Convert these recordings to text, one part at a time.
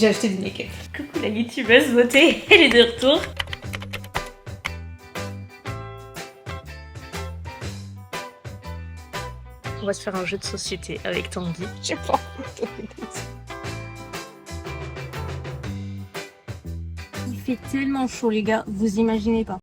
j'ai acheté du make-up. Coucou la youtubeuse beauté, elle est de retour. On va se faire un jeu de société avec Tanguy. J'ai pas envie de Il fait tellement chaud les gars, vous imaginez pas.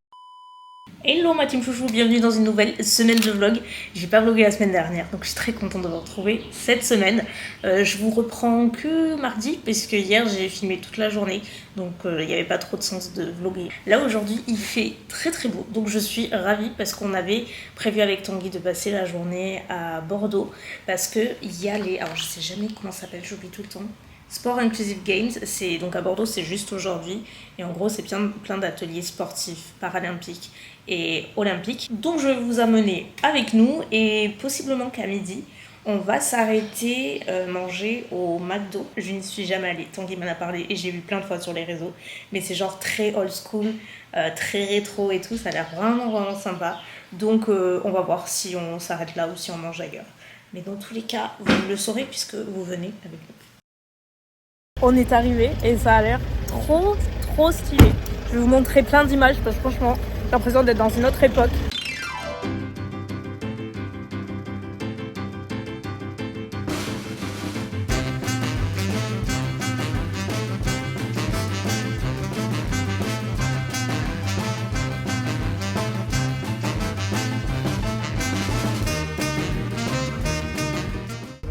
Hello ma team chouchou, bienvenue dans une nouvelle semaine de vlog. J'ai pas vlogué la semaine dernière, donc je suis très contente de vous retrouver cette semaine. Je vous reprends que mardi, parce que hier j'ai filmé toute la journée, donc il n'y avait pas trop de sens de vlogger. Là aujourd'hui il fait très très beau, donc je suis ravie parce qu'on avait prévu avec Tanguy de passer la journée à Bordeaux, parce que il y a les... Alors je sais jamais comment ça s'appelle, j'oublie tout le temps. Sport Inclusive Games, c'est donc à Bordeaux, c'est juste aujourd'hui. Et en gros, c'est plein d'ateliers sportifs, paralympiques et olympiques. Donc je vais vous amener avec nous et possiblement qu'à midi, on va s'arrêter manger au McDo. Je n'y suis jamais allée, Tanguy m'en a parlé et j'ai vu plein de fois sur les réseaux. Mais c'est genre très old school, très rétro et tout, ça a l'air vraiment sympa. Donc on va voir si on s'arrête là ou si on mange ailleurs. Mais dans tous les cas, vous le saurez puisque vous venez avec nous. On est arrivé et ça a l'air trop stylé. Je vais vous montrer plein d'images parce que franchement, j'ai l'impression d'être dans une autre époque.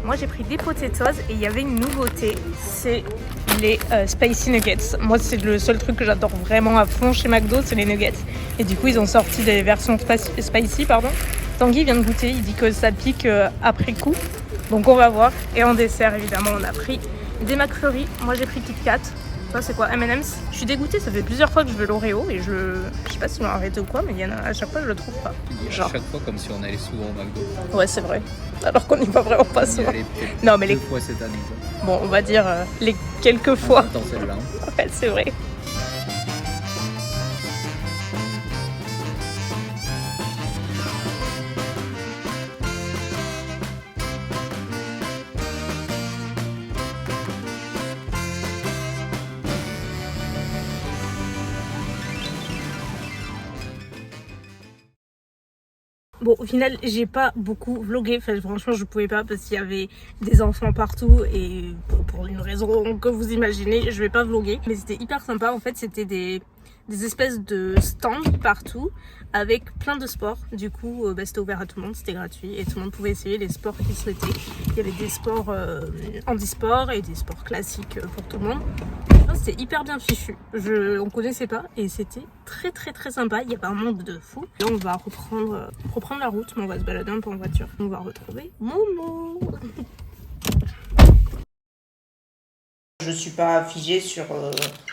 Moi j'ai pris des potatoes et il y avait une nouveauté, c'est les spicy nuggets. Moi c'est le seul truc que j'adore vraiment à fond chez McDo, c'est les nuggets. Et du coup ils ont sorti des versions spicy, pardon. Tanguy vient de goûter, il dit que ça pique après coup. Donc on va voir. Et en dessert évidemment on a pris des McFlurry. Moi j'ai pris Kit Kat. Toi c'est quoi, M&M's? Je suis dégoûtée, ça fait plusieurs fois que je veux l'Oreo et je sais pas s'ils l'ont arrêté ou quoi, mais il y en a à chaque fois je le trouve pas. Genre. À chaque fois comme si on allait souvent au McDo. Ouais c'est vrai. Alors qu'on n'y va vraiment pas souvent. Non mais deux fois cette année. Quoi. Bon on va dire les quelques fois. Attends celle-là. Ouais c'est vrai. Bon, au final, j'ai pas beaucoup vlogué. Enfin, franchement, je pouvais pas parce qu'il y avait des enfants partout et pour une raison que vous imaginez, je vais pas vloguer. Mais c'était hyper sympa. En fait, c'était des espèces de stands partout avec plein de sports. Du coup, c'était ouvert à tout le monde, c'était gratuit et tout le monde pouvait essayer les sports qu'il souhaitait. Il y avait des sports handisport et des sports classiques pour tout le monde. C'était hyper bien fichu. On connaissait pas et c'était très sympa. Il y avait un monde de fou. Là, on va reprendre la route, mais on va se balader un peu en voiture. On va retrouver Momo. Je suis pas figée sur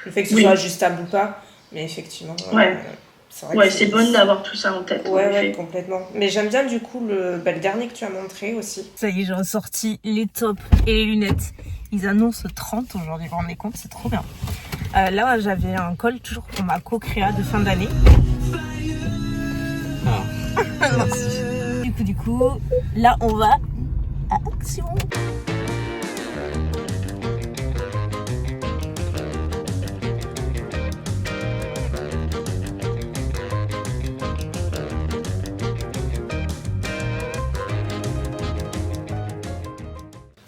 le fait que ce soit ajustable ou pas, mais effectivement. C'est bon d'avoir tout ça en tête. Ouais, complètement. Mais j'aime bien du coup le dernier que tu as montré aussi. Ça y est, j'ai ressorti les tops et les lunettes. Ils annoncent 30 aujourd'hui, vous vous rendez compte, c'est trop bien. Là, j'avais un col toujours pour ma co-créa de fin d'année. Merci. Du coup, là, on va à Action.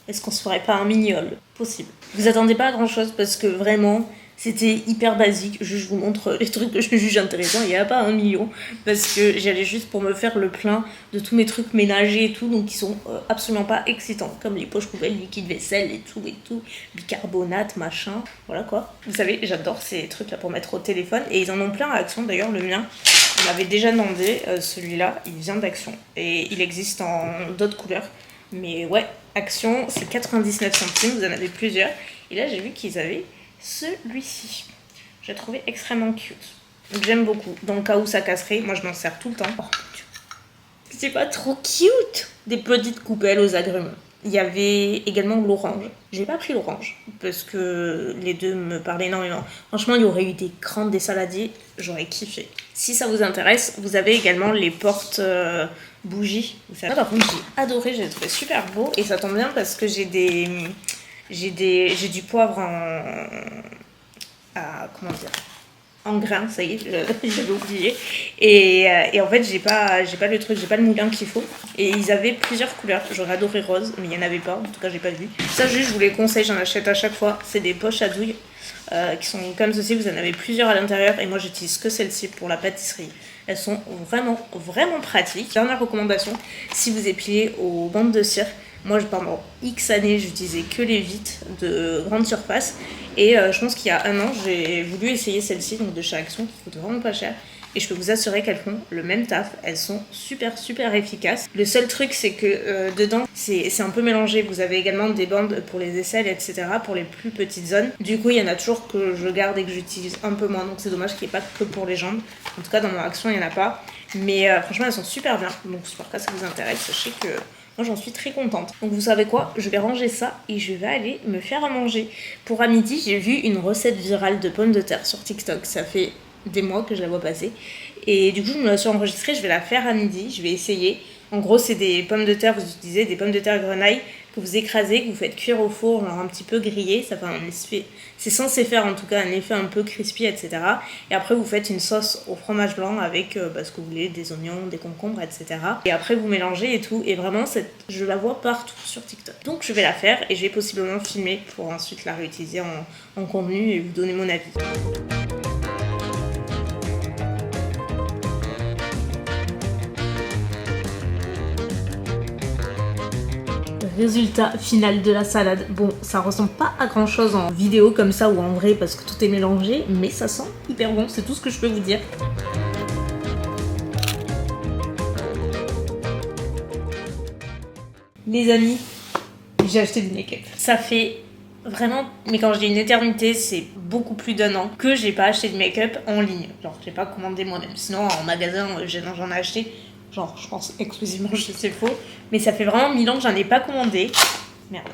Est-ce qu'on se ferait pas un mini-haul? Possible. Vous attendez pas à grand chose parce que vraiment c'était hyper basique. Je vous montre les trucs que je juge intéressants. Il n'y a pas 1 million parce que j'allais juste pour me faire le plein de tous mes trucs ménagers et tout, donc qui sont absolument pas excitants, comme les poches poubelles, liquide vaisselle et tout, bicarbonate, machin, voilà quoi. Vous savez, j'adore ces trucs là pour mettre au téléphone et ils en ont plein à Action d'ailleurs. Le mien, on m'avait déjà demandé, celui-là, il vient d'Action et il existe en d'autres couleurs. Mais ouais, Action, c'est 99 centimes, vous en avez plusieurs. Et là, j'ai vu qu'ils avaient celui-ci. J'ai trouvé extrêmement cute. Donc j'aime beaucoup. Dans le cas où ça casserait, moi je m'en sers tout le temps. Oh, c'est pas trop cute? Des petites coupelles aux agrumes. Il y avait également l'orange. J'ai pas pris l'orange parce que les deux me parlaient énormément. Franchement, il y aurait eu des crans, des saladiers, j'aurais kiffé. Si ça vous intéresse, vous avez également les portes bougies. Vous savez, par contre, j'ai adoré, j'ai trouvé super beau et ça tombe bien parce que j'ai des J'ai du poivre comment dire, en grain, ça y est, j'avais oublié. Et en fait, j'ai pas le truc, j'ai pas le moulin qu'il faut. Et ils avaient plusieurs couleurs. J'aurais adoré rose, mais il y en avait pas. En tout cas, j'ai pas vu. Ça, juste, je vous les conseille, j'en achète à chaque fois. C'est des poches à douille qui sont comme ceci. Vous en avez plusieurs à l'intérieur. Et moi, j'utilise que celle-ci pour la pâtisserie. Elles sont vraiment, vraiment pratiques. Dernière recommandation, si vous épilez aux bandes de cire, moi, pendant X années, j'utilisais que les Vite de grande surface. Et je pense qu'il y a un an, j'ai voulu essayer celle-ci, donc de chez Action, qui coûte vraiment pas cher. Et je peux vous assurer qu'elles font le même taf. Elles sont super, super efficaces. Le seul truc, c'est que dedans, c'est un peu mélangé. Vous avez également des bandes pour les aisselles, etc., pour les plus petites zones. Du coup, il y en a toujours que je garde et que j'utilise un peu moins. Donc c'est dommage qu'il n'y ait pas que pour les jambes. En tout cas, dans mon Action, il n'y en a pas. Mais franchement, elles sont super bien. Donc, si par cas ça vous intéresse, sachez que moi, j'en suis très contente. Donc, vous savez quoi? Je vais ranger ça et je vais aller me faire à manger. Pour à midi, j'ai vu une recette virale de pommes de terre sur TikTok. Ça fait des mois que je la vois passer. Et du coup, je me la suis enregistrée. Je vais la faire à midi. Je vais essayer. En gros, c'est des pommes de terre. Vous utilisez des pommes de terre grenaille que vous écrasez, que vous faites cuire au four, genre un petit peu grillé. Ça fait un effet. C'est censé faire en tout cas un effet un peu crispy, etc. Et après, vous faites une sauce au fromage blanc avec ce que vous voulez, des oignons, des concombres, etc. Et après, vous mélangez et tout. Et vraiment, je la vois partout sur TikTok. Donc, je vais la faire et je vais possiblement filmer pour ensuite la réutiliser en contenu et vous donner mon avis. Résultat final de la salade. Bon, ça ressemble pas à grand chose en vidéo comme ça ou en vrai parce que tout est mélangé, mais ça sent hyper bon, c'est tout ce que je peux vous dire. Les amis, j'ai acheté du make-up. Ça fait vraiment, mais quand je dis une éternité, c'est beaucoup plus d'1 an que j'ai pas acheté de make-up en ligne. Genre, j'ai pas commandé moi-même. Sinon, en magasin, j'en ai acheté. Genre, je pense exclusivement, je sais faux. Mais ça fait vraiment 1000 ans que j'en ai pas commandé. Merde.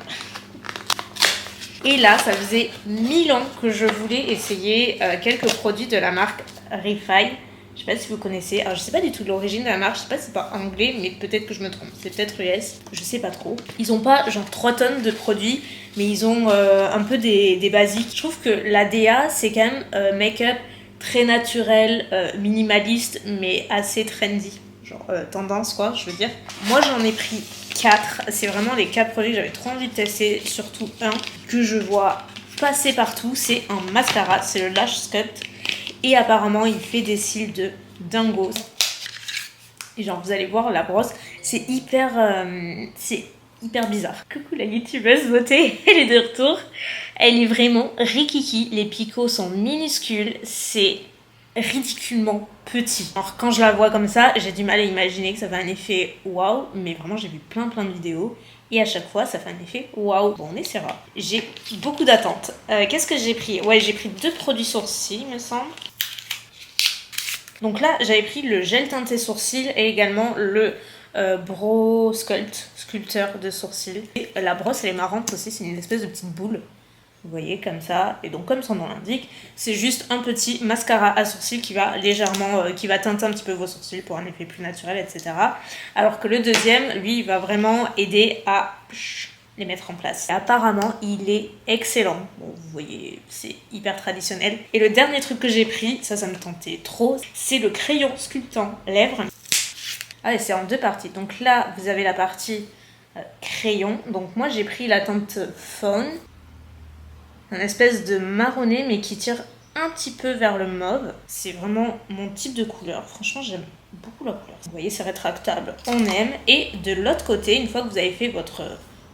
Et là, ça faisait 1000 ans que je voulais essayer quelques produits de la marque Refy. Je sais pas si vous connaissez. Alors, je sais pas du tout de l'origine de la marque. Je sais pas si c'est pas anglais, mais peut-être que je me trompe. C'est peut-être US. Je sais pas trop. Ils ont pas genre 3 tonnes de produits, mais ils ont un peu des basiques. Je trouve que la DA, c'est quand même make-up très naturel, minimaliste, mais assez trendy. Genre tendance quoi, je veux dire. Moi j'en ai pris 4, c'est vraiment les 4 produits que j'avais trop envie de tester, surtout un que je vois passer partout, c'est un mascara, c'est le Lash Sculpt et apparemment il fait des cils de dingo. Et genre vous allez voir la brosse, c'est hyper bizarre. Coucou la youtubeuse beauté, elle est de retour. Elle est vraiment rikiki, les picots sont minuscules, c'est ridiculement petit. Alors quand je la vois comme ça, j'ai du mal à imaginer que ça fait un effet waouh, mais vraiment j'ai vu plein de vidéos et à chaque fois ça fait un effet waouh. Bon, on essaiera. J'ai beaucoup d'attentes. Qu'est-ce que j'ai pris? Ouais, j'ai pris 2 produits sourcils, il me semble. Donc là, j'avais pris le gel teinté sourcils et également le Brow Sculpteur de sourcils. Et la brosse, elle est marrante aussi, c'est une espèce de petite boule. Vous voyez, comme ça. Et donc, comme son nom l'indique, c'est juste un petit mascara à sourcils qui va légèrement, qui va teinter un petit peu vos sourcils pour un effet plus naturel, etc. Alors que le deuxième, lui, il va vraiment aider à les mettre en place. Et apparemment, il est excellent. Bon, vous voyez, c'est hyper traditionnel. Et le dernier truc que j'ai pris, ça me tentait trop, c'est le crayon sculptant lèvres. Ah, et c'est en 2 parties. Donc là, vous avez la partie crayon. Donc moi, j'ai pris la teinte faune. Un espèce de marronné mais qui tire un petit peu vers le mauve. C'est vraiment mon type de couleur. Franchement, j'aime beaucoup la couleur. Vous voyez, c'est rétractable. On aime. Et de l'autre côté, une fois que vous avez fait votre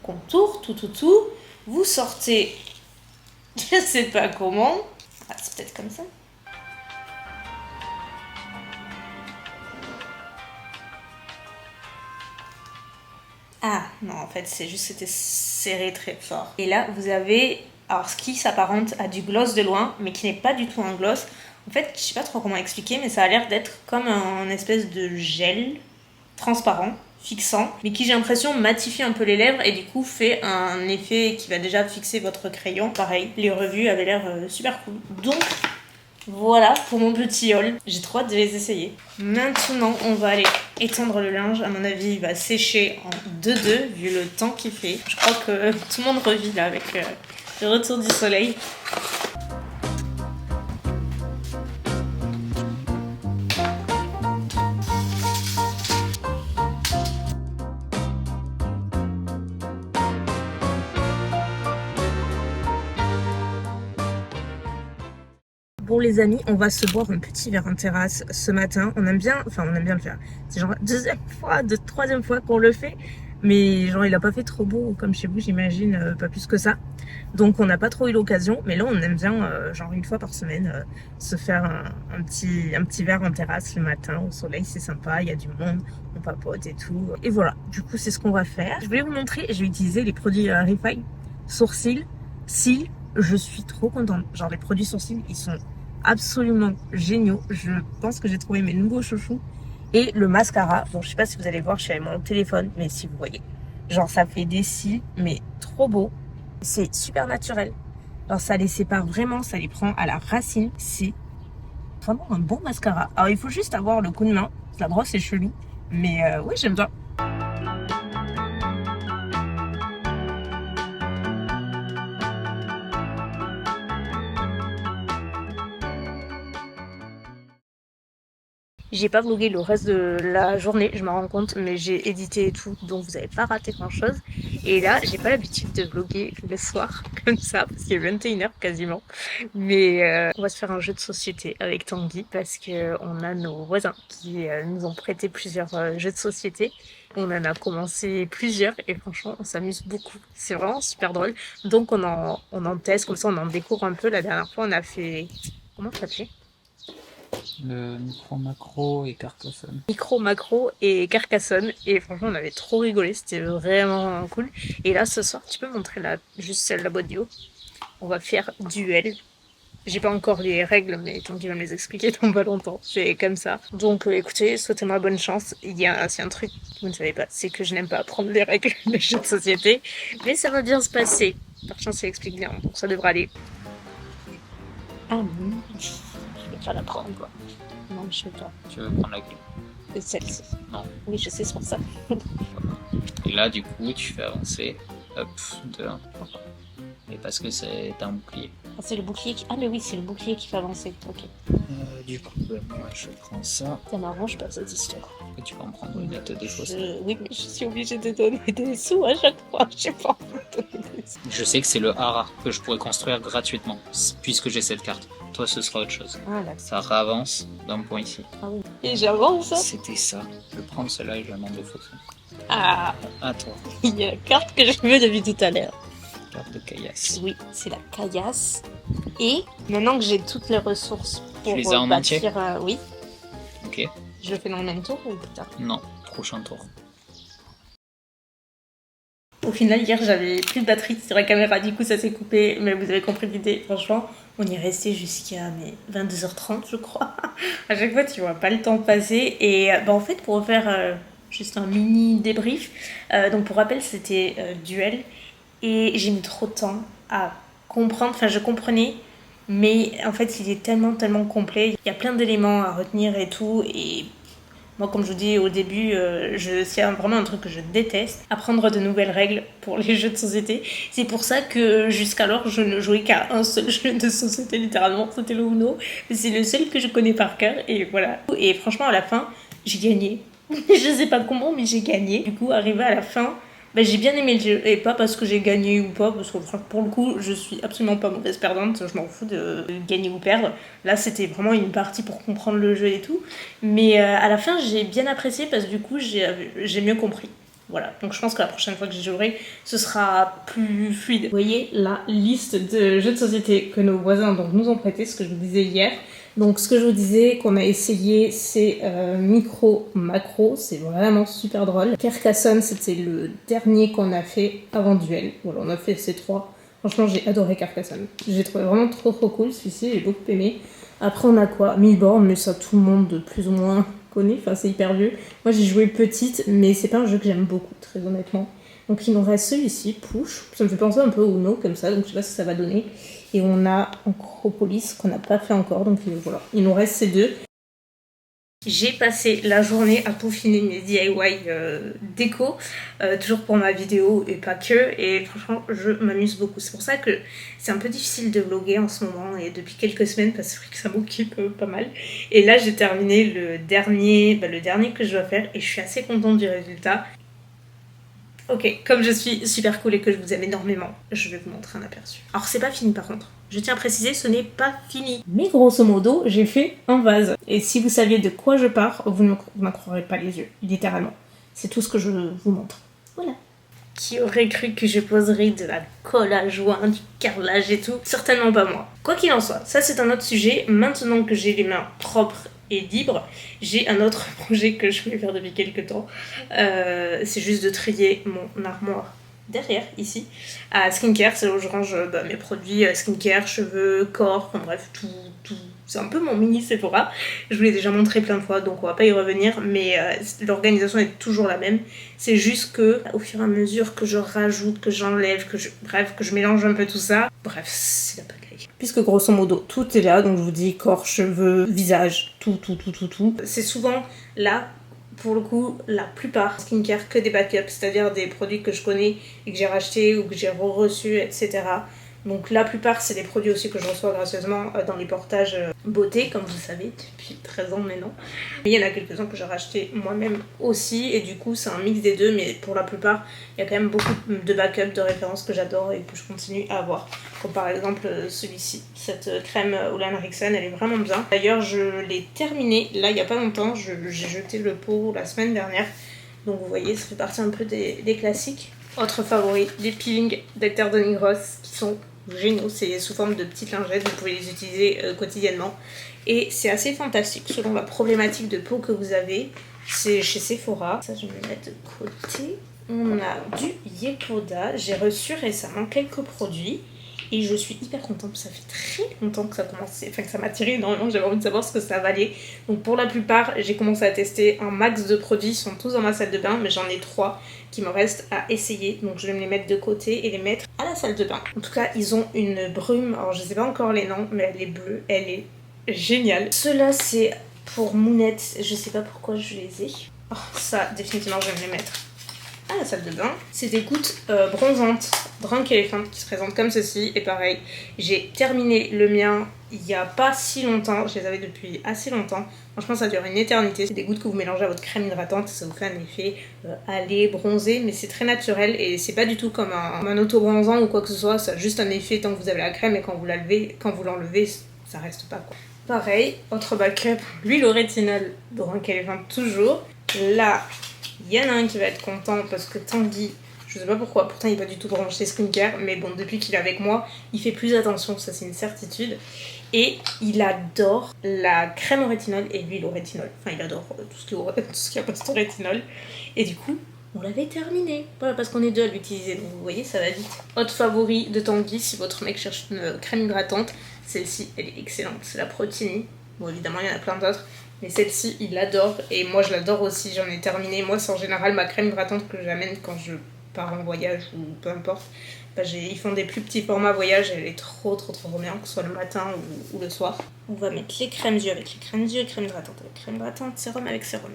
contour, tout, vous sortez, je sais pas comment. Ah, c'est peut-être comme ça. Ah, non, en fait, c'est juste c'était serré très fort. Et là, vous avez... Alors, ce qui s'apparente à du gloss de loin, mais qui n'est pas du tout un gloss. En fait, je sais pas trop comment expliquer, mais ça a l'air d'être comme un espèce de gel transparent, fixant, mais qui, j'ai l'impression, matifie un peu les lèvres et du coup fait un effet qui va déjà fixer votre crayon. Pareil, les revues avaient l'air super cool. Donc, Voilà pour mon petit haul. J'ai trop hâte de les essayer. Maintenant, on va aller étendre le linge. À mon avis, il va sécher en 2-2 vu le temps qu'il fait. Je crois que tout le monde revit là avec le retour du soleil. Bon les amis, on va se boire un petit verre en terrasse ce matin. On aime bien le faire. C'est genre troisième fois qu'on le fait. Mais genre il a pas fait trop beau comme chez vous j'imagine, pas plus que ça. Donc on n'a pas trop eu l'occasion. Mais là on aime bien genre une fois par semaine se faire un petit verre en terrasse le matin au soleil. C'est sympa, il y a du monde, on papote et tout. Et voilà, du coup c'est ce qu'on va faire. Je voulais vous montrer, je vais utiliser les produits Refine Sourcils, Cils. Je suis trop contente. Genre les produits sourcils ils sont absolument géniaux. Je pense que j'ai trouvé mes nouveaux chouchous. Et le mascara, bon je sais pas si vous allez voir, je suis avec mon téléphone, mais si vous voyez, genre ça fait des cils, mais trop beau. C'est super naturel. Genre ça les sépare vraiment, ça les prend à la racine. C'est vraiment un bon mascara. Alors il faut juste avoir le coup de main, la brosse est chelou, mais ouais j'aime bien. J'ai pas vlogué le reste de la journée, je me rends compte, mais j'ai édité et tout, donc vous n'avez pas raté grand chose. Et là, j'ai pas l'habitude de vloguer le soir, comme ça, parce qu'il est 21h quasiment. Mais on va se faire un jeu de société avec Tanguy, parce qu'on a nos voisins qui nous ont prêté plusieurs jeux de société. On en a commencé plusieurs, et franchement, on s'amuse beaucoup. C'est vraiment super drôle. Donc on en teste, comme ça on en découvre un peu. La dernière fois, on a fait... Comment ça s'appelait ? Le micro macro et Carcassonne. Micro, macro et Carcassonne. Et franchement, on avait trop rigolé. C'était vraiment cool. Et là, ce soir, tu peux montrer juste la boîte du haut. On va faire duel. J'ai pas encore les règles, mais Tanguy va me les expliquer dans pas longtemps. C'est comme ça. Donc, écoutez, souhaitez-moi bonne chance. Il y a un truc que vous ne savez pas, c'est que je n'aime pas apprendre les règles des jeux de société. Mais ça va bien se passer. Par chance, il explique bien. Donc, ça devrait aller. Ah non, je vais pas la prendre, quoi. Non, je sais pas. Tu veux prendre laquelle ? Celle-ci. Non. Oui, je sais, c'est pour ça. Et là, du coup, tu fais avancer, hop, de 1. Et parce que c'est un bouclier. Ah, c'est le bouclier qui... Ah, mais oui, c'est le bouclier qui fait avancer. Ok. Du coup, moi, je prends ça. Ça m'arrange pas, cette histoire. Et tu peux en prendre une et te défausser. Oui, mais je suis obligée de donner des sous à chaque fois. Je sais pas. Je sais que c'est le hara que je pourrais construire gratuitement, puisque j'ai cette carte. Toi, ce sera autre chose. Ah, d'accord. Ça réavance d'un point ici. Ah oui. Et j'avance ça. C'était ça. Je vais prendre celle-là et je vais m'en défausser. Ah, À toi. il y a la carte que je veux depuis tout à l'heure. Carte de caillasse. Oui, c'est la caillasse. Et maintenant que j'ai toutes les ressources pour tu les as en entier ? Oui. Ok. Je le fais dans le même tour ou plus tard ? Non, prochain tour. Au final, hier, j'avais plus de batterie sur la caméra, du coup, ça s'est coupé. Mais vous avez compris l'idée. Franchement, on y est resté jusqu'à 22h30, je crois. À chaque fois, tu vois pas le temps passer. Et en fait, pour faire juste un mini débrief, donc pour rappel, c'était duel. Et j'ai mis trop de temps à comprendre. Enfin, je comprenais, mais en fait, il est tellement complet. Il y a plein d'éléments à retenir et tout. Et moi, comme je vous dis au début, c'est vraiment un truc que je déteste. Apprendre de nouvelles règles pour les jeux de société. C'est pour ça que jusqu'alors, je ne jouais qu'à un seul jeu de société, littéralement. C'était le Uno. C'est le seul que je connais par cœur. Et voilà. Et franchement, à la fin, j'ai gagné. Je sais pas comment, mais j'ai gagné. Du coup, arrivé à la fin... j'ai bien aimé le jeu, et pas parce que j'ai gagné ou pas, parce que pour le coup, je suis absolument pas mauvaise perdante, je m'en fous de gagner ou perdre. Là, c'était vraiment une partie pour comprendre le jeu et tout. Mais à la fin, j'ai bien apprécié parce que du coup, j'ai mieux compris. Voilà, donc je pense que la prochaine fois que j'y jouerai, ce sera plus fluide. Vous voyez la liste de jeux de société que nos voisins nous ont prêté, ce que je vous disais hier. Donc ce que je vous disais qu'on a essayé, c'est micro macro, c'est vraiment super drôle. Carcassonne, c'était le dernier qu'on a fait avant duel. Voilà, on a fait ces trois. Franchement, j'ai adoré Carcassonne. J'ai trouvé vraiment trop cool celui-ci, j'ai beaucoup aimé. Après on a quoi ? Milborn, mais ça tout le monde plus ou moins connaît, enfin c'est hyper vieux. Moi j'ai joué petite, mais c'est pas un jeu que j'aime beaucoup, très honnêtement. Donc il nous reste celui-ci, Push. Ça me fait penser un peu au Uno comme ça, donc je sais pas ce que ça va donner. et on a Acropolis qu'on n'a pas fait encore, donc voilà, il nous reste ces deux. J'ai passé la journée à peaufiner mes DIY déco, toujours pour ma vidéo et pas que, et franchement je m'amuse beaucoup. C'est pour ça que c'est un peu difficile de vlogger en ce moment et depuis quelques semaines parce que ça m'occupe pas mal. Et là j'ai terminé le dernier que je dois faire et je suis assez contente du résultat. Ok, comme je suis super cool et que je vous aime énormément, je vais vous montrer un aperçu. Alors c'est pas fini par contre, je tiens à préciser, ce n'est pas fini. Mais grosso modo, j'ai fait un vase. Et si vous saviez de quoi je pars, vous ne m'en croirez pas les yeux, littéralement. C'est tout ce que je vous montre. Voilà. Qui aurait cru que je poserais de la colle à joint, du carrelage et tout? Certainement pas moi. Quoi qu'il en soit, ça c'est un autre sujet. Maintenant que j'ai les mains propres et libre, j'ai un autre projet que je voulais faire depuis quelques temps. C'est juste de trier mon armoire derrière, ici, à skincare. C'est là où je range mes produits skincare, cheveux, corps, enfin bref, tout. C'est un peu mon mini Sephora. Je vous l'ai déjà montré plein de fois, donc on va pas y revenir, mais l'organisation est toujours la même. C'est juste que, au fur et à mesure que je rajoute, que j'enlève, que je mélange un peu tout ça, bref, c'est la pagaille. Puisque grosso modo, tout est là, donc je vous dis corps, cheveux, visage, tout. C'est souvent là, pour le coup, la plupart skincare que des backups, c'est-à-dire des produits que je connais et que j'ai rachetés ou que j'ai reçus, etc. Donc la plupart c'est des produits aussi que je reçois gracieusement dans les portages beauté, comme vous savez, depuis 13 ans maintenant. Mais il y en a quelques-uns que j'ai racheté moi-même aussi, et du coup c'est un mix des deux, mais pour la plupart il y a quand même beaucoup de backups, de références que j'adore et que je continue à avoir. Comme par exemple celui-ci, cette crème Ole Henriksen, elle est vraiment bien. D'ailleurs je l'ai terminée là il n'y a pas longtemps, j'ai jeté le pot la semaine dernière. Donc vous voyez, ça fait partie un peu des classiques. Autre favori, les peelings d'Hector Donning-Ross qui sont géniaux, c'est sous forme de petites lingettes, vous pouvez les utiliser quotidiennement et c'est assez fantastique selon la problématique de peau que vous avez. C'est chez Sephora, ça je vais le mettre de côté. On a du Yepoda, j'ai reçu récemment quelques produits et je suis hyper contente, ça fait très longtemps que ça commençait, enfin que ça m'a tiré énormément, j'avais envie de savoir ce que ça valait. Donc pour la plupart, j'ai commencé à tester un max de produits, ils sont tous dans ma salle de bain, mais j'en ai 3 qui me restent à essayer, donc je vais me les mettre de côté et les mettre à la salle de bain. En tout cas, ils ont une brume, alors je sais pas encore les noms, mais elle est bleue, elle est géniale. Ceux-là, c'est pour Mounette, je sais pas pourquoi je les ai. Oh, ça, définitivement, je vais me les mettre à la salle de bain. C'est des gouttes bronzantes Drunk Elephant qui se présentent comme ceci, et pareil, j'ai terminé le mien il y a pas si longtemps, je les avais depuis assez longtemps. Franchement ça dure une éternité, c'est des gouttes que vous mélangez à votre crème hydratante, ça vous fait un effet allé, bronzé, mais c'est très naturel et c'est pas du tout comme un auto-bronzant ou quoi que ce soit, ça a juste un effet tant que vous avez la crème et quand vous l'enlevez, ça reste pas quoi. Pareil, autre backup, l'huile au rétinol Drunk Elephant toujours. Là, il y en a un qui va être content parce que Tanguy, je sais pas pourquoi, pourtant il est pas du tout branché skincare, mais bon, depuis qu'il est avec moi, il fait plus attention, ça c'est une certitude. Et il adore la crème au rétinol et l'huile au rétinol. Enfin, il adore tout ce qui a poste au rétinol. Et du coup, on l'avait terminé. Voilà, parce qu'on est deux à l'utiliser, donc vous voyez, ça va vite. Autre favori de Tanguy, si votre mec cherche une crème hydratante, celle-ci, elle est excellente. C'est la Protini. Bon, évidemment, il y en a plein d'autres. Mais celle-ci, il l'adore. Et moi, je l'adore aussi. J'en ai terminé. Moi, c'est en général ma crème hydratante que j'amène quand je pars en voyage ou peu importe. Ils font des plus petits formats voyage, elle est trop bien, que ce soit le matin ou le soir. On va mettre les crèmes yeux avec les crèmes yeux, crème hydratante avec crème hydratante, sérum avec sérum.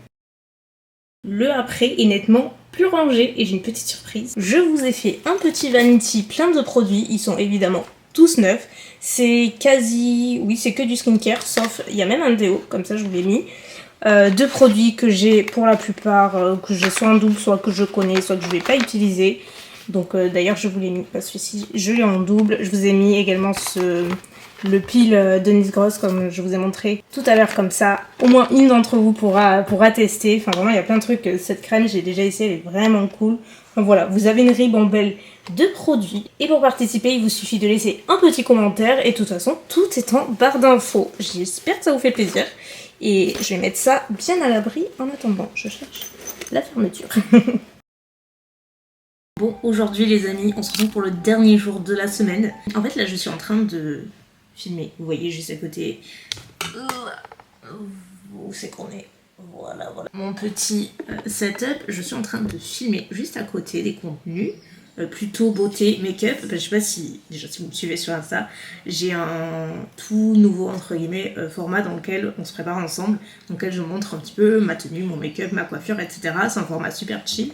Le après est nettement plus rangé et j'ai une petite surprise. Je vous ai fait un petit vanity plein de produits, ils sont évidemment tous neufs. C'est c'est que du skincare, sauf il y a même un déo, comme ça je vous l'ai mis. Deux produits que j'ai pour la plupart, que j'ai soit en double, soit que je connais, soit que je vais pas utiliser. Donc d'ailleurs je vous l'ai mis, parce que si je l'ai en double, je vous ai mis également le peel Denise Gross comme je vous ai montré tout à l'heure, comme ça au moins une d'entre vous pourra tester. Enfin vraiment il y a plein de trucs, cette crème j'ai déjà essayé, elle est vraiment cool. Donc voilà, vous avez une ribambelle de produits et pour participer il vous suffit de laisser un petit commentaire et de toute façon tout est en barre d'infos. J'espère que ça vous fait plaisir et je vais mettre ça bien à l'abri en attendant, je cherche la fermeture. Bon, aujourd'hui les amis, on se retrouve pour le dernier jour de la semaine. En fait là je suis en train de filmer, vous voyez juste à côté. Où c'est qu'on est? Voilà. Mon petit setup, je suis en train de filmer juste à côté des contenus. plutôt beauté, make-up. Je sais pas si vous me suivez sur Insta, j'ai un tout nouveau entre guillemets format dans lequel on se prépare ensemble, dans lequel je montre un petit peu ma tenue, mon make-up, ma coiffure, etc. C'est un format super chill,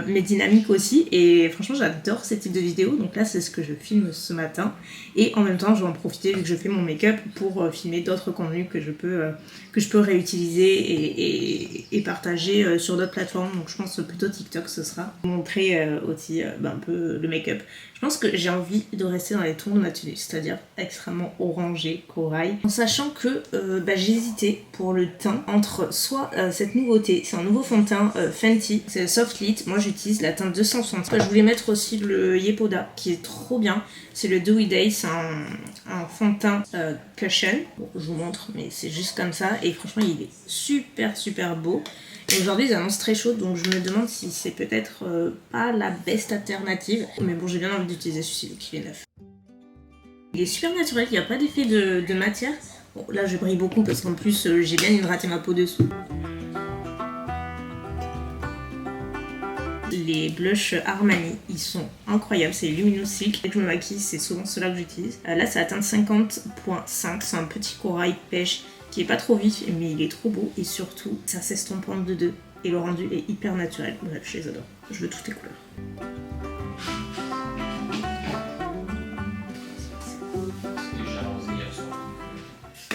mais dynamique aussi, et franchement j'adore ce type de vidéo. Donc là c'est ce que je filme ce matin, et en même temps je vais en profiter vu que je fais mon make-up pour filmer d'autres contenus que je peux réutiliser et partager sur d'autres plateformes. Donc je pense plutôt TikTok ce sera. Montrer aussi un peu le make-up. Je pense que j'ai envie de rester dans les tons de ma tenue, c'est-à-dire extrêmement orangé, corail. En sachant que j'ai hésité pour le teint entre soit cette nouveauté, c'est un nouveau fond de teint Fenty, c'est le Soft Lit. Moi j'utilise la teinte 260. Je voulais mettre aussi le Yepoda qui est trop bien. C'est le Dewy Day, c'est un fond de teint cushion. Bon, je vous montre, mais c'est juste comme ça. Et franchement, il est super beau. Et aujourd'hui, ils annoncent très chaud, donc je me demande si c'est peut-être pas la best alternative. Mais bon, j'ai bien envie d'utiliser celui-ci, qui est neuf. Il est super naturel, il n'y a pas d'effet de matière. Bon, là, je brille beaucoup parce qu'en plus, j'ai bien hydraté ma peau dessous. Les blushs Armani, ils sont incroyables, c'est Luminous Silk. Dès que je me maquille, c'est souvent ceux-là que j'utilise. Là, c'est la teinte 50.5, c'est un petit corail pêche qui est pas trop vif, mais il est trop beau. Et surtout, ça s'estompe en deux. Et le rendu est hyper naturel. Bref, je les adore. Je veux toutes les couleurs.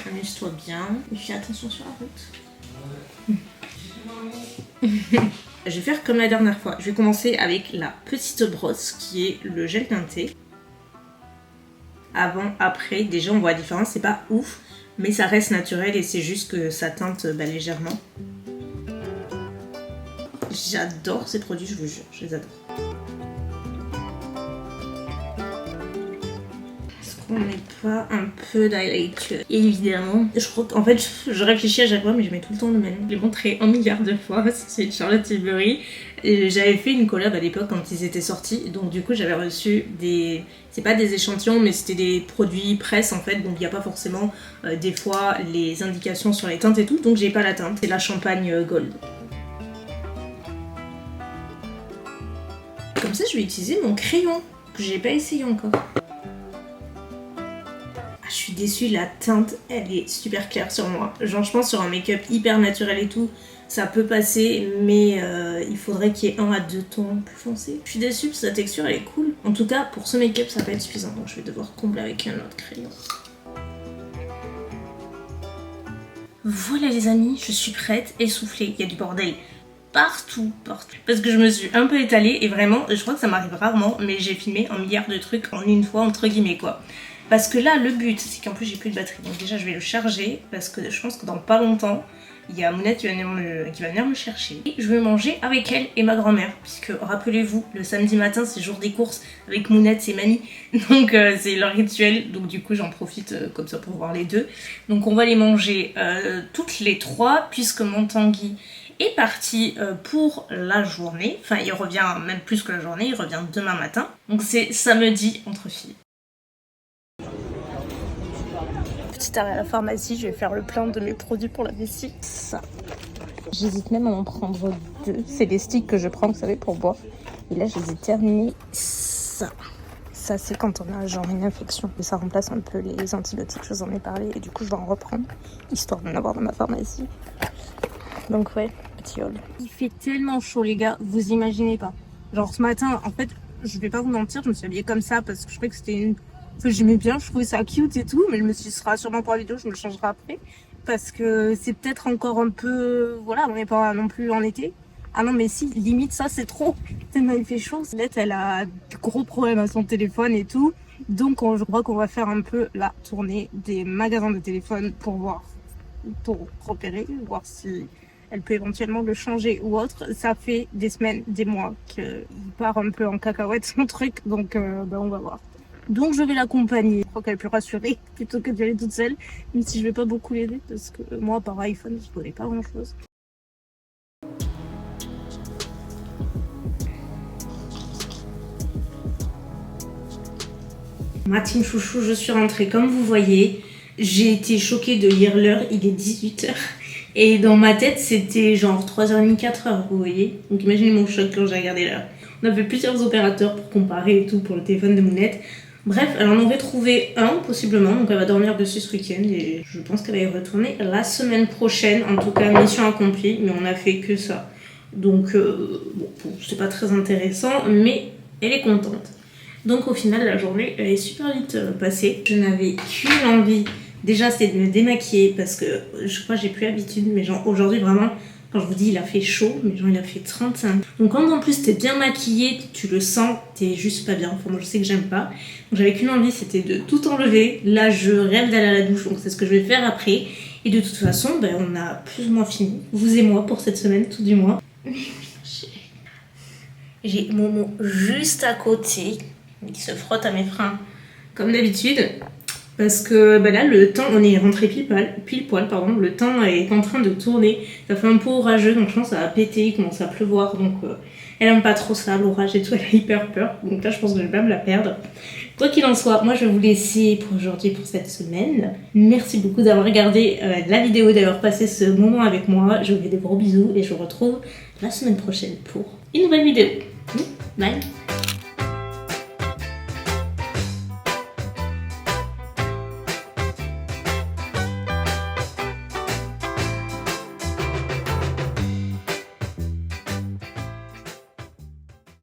Amuse-toi bien. Et fais attention sur la route. Je vais faire comme la dernière fois. Je vais commencer avec la petite brosse qui est le gel teinté. Avant, après, déjà on voit la différence, c'est pas ouf, mais ça reste naturel et c'est juste que ça teinte légèrement. J'adore ces produits, je vous jure, je les adore. On met pas un peu d'highlight évidemment. Je crois qu'en fait je réfléchis à chaque fois mais je mets tout le temps le même. Je l'ai montré 1 milliard de fois, c'est Charlotte Tilbury. J'avais fait une collab à l'époque quand ils étaient sortis, donc du coup j'avais reçu des... c'est pas des échantillons mais c'était des produits presse en fait, donc il n'y a pas forcément des fois les indications sur les teintes et tout, donc j'ai pas la teinte. C'est la Champagne Gold. Comme ça je vais utiliser mon crayon que j'ai pas essayé encore. Je suis déçue, la teinte elle est super claire sur moi. Genre je pense sur un make-up hyper naturel et tout, ça peut passer, mais il faudrait qu'il y ait 1 à 2 tons plus foncés. Je suis déçue parce que la texture elle est cool. En tout cas pour ce make-up ça va pas être suffisant, donc je vais devoir combler avec un autre crayon. Voilà les amis, je suis prête, essoufflée, il y a du bordel partout. Parce que je me suis un peu étalée et vraiment, je crois que ça m'arrive rarement, mais j'ai filmé 1 milliard de trucs en une fois entre guillemets quoi. Parce que là, le but, c'est qu'en plus j'ai plus de batterie. Donc déjà, je vais le charger parce que je pense que dans pas longtemps, il y a Mounette qui va venir me chercher. Et je vais manger avec elle et ma grand-mère. Puisque, rappelez-vous, le samedi matin, c'est jour des courses avec Mounette et Mamie. Donc c'est leur rituel. Donc du coup, j'en profite comme ça pour voir les deux. Donc on va les manger toutes les 3 puisque mon Tanguy est parti pour la journée. Enfin, il revient même plus que la journée, il revient demain matin. Donc c'est samedi entre filles. Petit arrêt à la pharmacie, je vais faire le plein de mes produits pour la vessie. Ça. J'hésite même à en prendre 2. C'est des sticks que je prends, vous savez, pour boire. Et là, je les ai terminés. Ça. Ça, c'est quand on a genre une infection. Et ça remplace un peu les antibiotiques, je vous en ai parlé. Et du coup, je vais en reprendre, histoire d'en avoir dans ma pharmacie. Donc ouais, petit haul. Il fait tellement chaud, les gars, vous imaginez pas. Genre ce matin, en fait, je vais pas vous mentir, je me suis habillée comme ça parce que je trouvais que c'était une... que j'aimais bien, je trouvais ça cute et tout, mais je me suis dit, ce sera sûrement pour la vidéo, je me le changerai après. Parce que c'est peut-être encore un peu... Voilà, on n'est pas non plus en été. Ah non, mais si, limite, ça, c'est trop. Tellement il fait chaud. Lette, elle a de gros problèmes à son téléphone et tout. Donc, je crois qu'on va faire un peu la tournée des magasins de téléphone pour voir, pour repérer, voir si elle peut éventuellement le changer ou autre. Ça fait des semaines, des mois qu'il part un peu en cacahuète son truc, donc on va voir. Donc je vais l'accompagner. Je crois qu'elle est plus rassurée plutôt que d'y aller toute seule, même si je vais pas beaucoup l'aider parce que moi par iPhone je connais pas grand chose. Ma team chouchou, je suis rentrée comme vous voyez. J'ai été choquée de lire l'heure, il est 18h. Et dans ma tête, c'était genre 3h30, 4h, vous voyez. Donc imaginez mon choc quand j'ai regardé l'heure. On a fait plusieurs opérateurs pour comparer et tout pour le téléphone de Mounette. Bref, elle en aurait trouvé un possiblement, donc elle va dormir dessus ce week-end et je pense qu'elle va y retourner la semaine prochaine. En tout cas, mission accomplie, mais on a fait que ça. Donc, bon, c'est pas très intéressant, mais elle est contente. Donc au final, la journée elle est super vite passée. Je n'avais qu'une envie, déjà c'était de me démaquiller parce que je crois que j'ai plus l'habitude, mais genre aujourd'hui vraiment, quand je vous dis il a fait chaud, mais genre il a fait 35. Donc quand en plus t'es bien maquillée, tu le sens, t'es juste pas bien. Enfin moi je sais que j'aime pas. Donc j'avais qu'une envie, c'était de tout enlever. Là je rêve d'aller à la douche, donc c'est ce que je vais faire après. Et de toute façon, ben, on a plus ou moins fini, vous et moi, pour cette semaine, tout du moins. J'ai Momo juste à côté, qui se frotte à mes freins, comme d'habitude. Parce que bah là, le temps, on est rentré pile poil, le temps est en train de tourner. Ça fait un peu orageux, donc je pense que ça va péter, il commence à pleuvoir. Donc elle aime pas trop ça, l'orage et tout, elle a hyper peur. Donc là, je pense que je vais pas me la perdre. Quoi qu'il en soit, moi je vais vous laisser pour aujourd'hui, pour cette semaine. Merci beaucoup d'avoir regardé la vidéo, d'avoir passé ce moment avec moi. Je vous fais des gros bisous et je vous retrouve la semaine prochaine pour une nouvelle vidéo. Bye!